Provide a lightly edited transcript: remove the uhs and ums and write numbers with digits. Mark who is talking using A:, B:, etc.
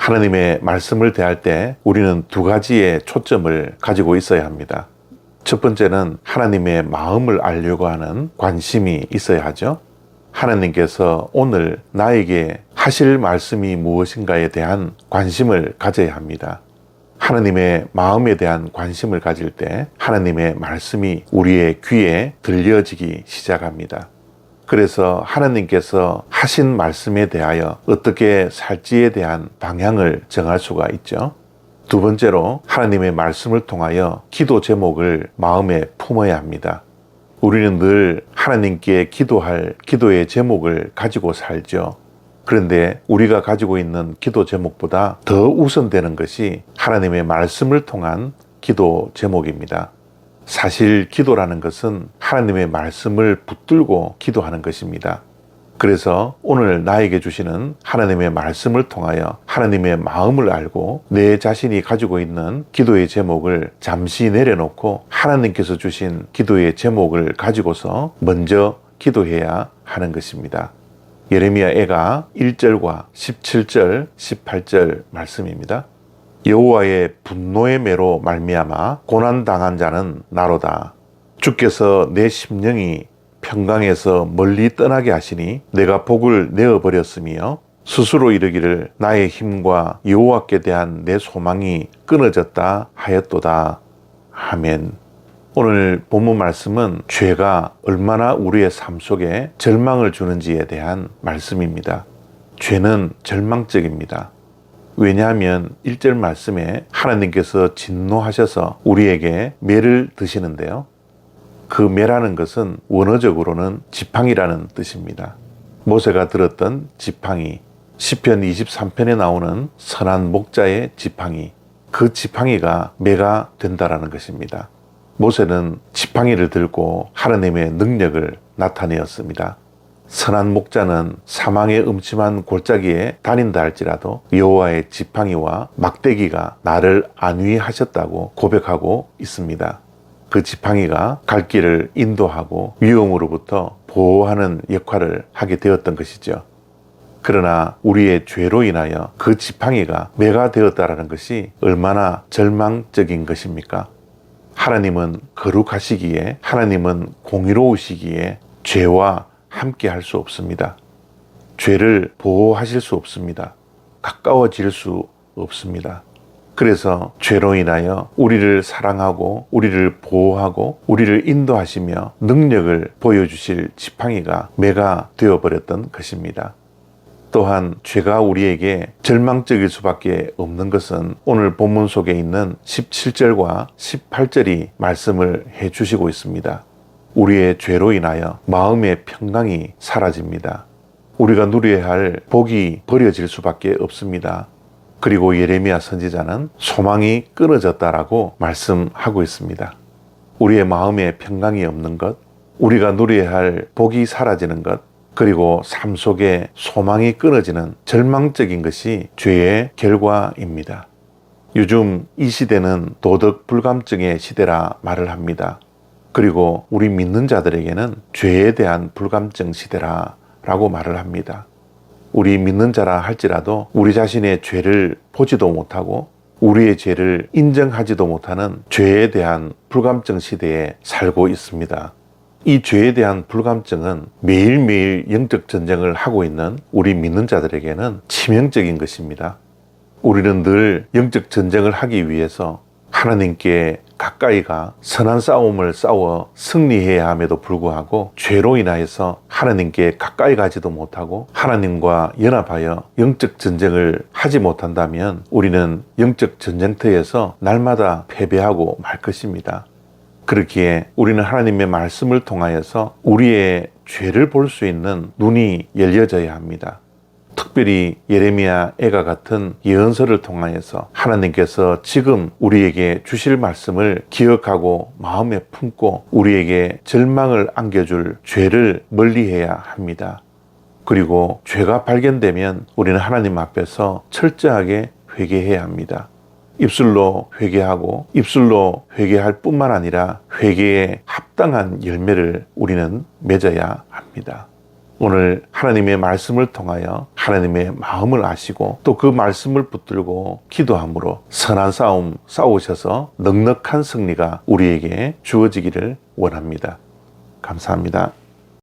A: 하나님의 말씀을 대할 때 우리는 두 가지의 초점을 가지고 있어야 합니다. 첫 번째는 하나님의 마음을 알려고 하는 관심이 있어야 하죠. 하나님께서 오늘 나에게 하실 말씀이 무엇인가에 대한 관심을 가져야 합니다. 하나님의 마음에 대한 관심을 가질 때 하나님의 말씀이 우리의 귀에 들려지기 시작합니다. 그래서 하나님께서 하신 말씀에 대하여 어떻게 살지에 대한 방향을 정할 수가 있죠. 두 번째로 하나님의 말씀을 통하여 기도 제목을 마음에 품어야 합니다. 우리는 늘 하나님께 기도할 기도의 제목을 가지고 살죠. 그런데 우리가 가지고 있는 기도 제목보다 더 우선되는 것이 하나님의 말씀을 통한 기도 제목입니다. 사실 기도라는 것은 하나님의 말씀을 붙들고 기도하는 것입니다. 그래서 오늘 나에게 주시는 하나님의 말씀을 통하여 하나님의 마음을 알고 내 자신이 가지고 있는 기도의 제목을 잠시 내려놓고 하나님께서 주신 기도의 제목을 가지고서 먼저 기도해야 하는 것입니다. 예레미야애가 1절과 17절, 18절 말씀입니다. 여호와의 분노의 매로 말미암아 고난당한 자는 나로다. 주께서 내 심령이 평강에서 멀리 떠나게 하시니 내가 복을 내어버렸으며 스스로 이르기를 나의 힘과 여호와께 대한 내 소망이 끊어졌다 하였도다. 아멘. 오늘 본문 말씀은 죄가 얼마나 우리의 삶 속에 절망을 주는지에 대한 말씀입니다. 죄는 절망적입니다. 왜냐하면 1절 말씀에 하나님께서 진노하셔서 우리에게 매를 드시는데요. 그 매라는 것은 원어적으로는 지팡이라는 뜻입니다. 모세가 들었던 지팡이, 시편 23편에 나오는 선한 목자의 지팡이, 그 지팡이가 매가 된다라는 것입니다. 모세는 지팡이를 들고 하나님의 능력을 나타내었습니다. 선한 목자는 사망의 음침한 골짜기에 다닌다 할지라도 여호와의 지팡이와 막대기가 나를 안위하셨다고 고백하고 있습니다. 그 지팡이가 갈 길을 인도하고 위험으로부터 보호하는 역할을 하게 되었던 것이죠. 그러나 우리의 죄로 인하여 그 지팡이가 매가 되었다라는 것이 얼마나 절망적인 것입니까? 하나님은 거룩하시기에, 하나님은 공의로우시기에 죄와 함께 할 수 없습니다. 죄를 보호하실 수 없습니다. 가까워질 수 없습니다. 그래서 죄로 인하여 우리를 사랑하고 우리를 보호하고 우리를 인도하시며 능력을 보여주실 지팡이가 매가 되어버렸던 것입니다. 또한 죄가 우리에게 절망적일 수밖에 없는 것은 오늘 본문 속에 있는 17절과 18절이 말씀을 해주시고 있습니다. 우리의 죄로 인하여 마음의 평강이 사라집니다. 우리가 누려야 할 복이 버려질 수밖에 없습니다. 그리고 예레미야 선지자는 소망이 끊어졌다라고 말씀하고 있습니다. 우리의 마음에 평강이 없는 것, 우리가 누려야 할 복이 사라지는 것, 그리고 삶 속에 소망이 끊어지는 절망적인 것이 죄의 결과입니다. 요즘 이 시대는 도덕 불감증의 시대라 말을 합니다. 그리고 우리 믿는 자들에게는 죄에 대한 불감증 시대라고 말을 합니다. 우리 믿는 자라 할지라도 우리 자신의 죄를 보지도 못하고 우리의 죄를 인정하지도 못하는 죄에 대한 불감증 시대에 살고 있습니다. 이 죄에 대한 불감증은 매일매일 영적 전쟁을 하고 있는 우리 믿는 자들에게는 치명적인 것입니다. 우리는 늘 영적 전쟁을 하기 위해서 하나님께 가까이가 선한 싸움을 싸워 승리해야 함에도 불구하고 죄로 인하여서 하나님께 가까이 가지도 못하고 하나님과 연합하여 영적 전쟁을 하지 못한다면 우리는 영적 전쟁터에서 날마다 패배하고 말 것입니다. 그렇기에 우리는 하나님의 말씀을 통하여서 우리의 죄를 볼 수 있는 눈이 열려져야 합니다. 특별히 예레미야 애가 같은 예언서를 통하여서 하나님께서 지금 우리에게 주실 말씀을 기억하고 마음에 품고 우리에게 절망을 안겨줄 죄를 멀리해야 합니다. 그리고 죄가 발견되면 우리는 하나님 앞에서 철저하게 회개해야 합니다. 입술로 회개하고 입술로 회개할 뿐만 아니라 회개에 합당한 열매를 우리는 맺어야 합니다. 오늘 하나님의 말씀을 통하여 하나님의 마음을 아시고 또 그 말씀을 붙들고 기도함으로 선한 싸움 싸우셔서 넉넉한 승리가 우리에게 주어지기를 원합니다. 감사합니다.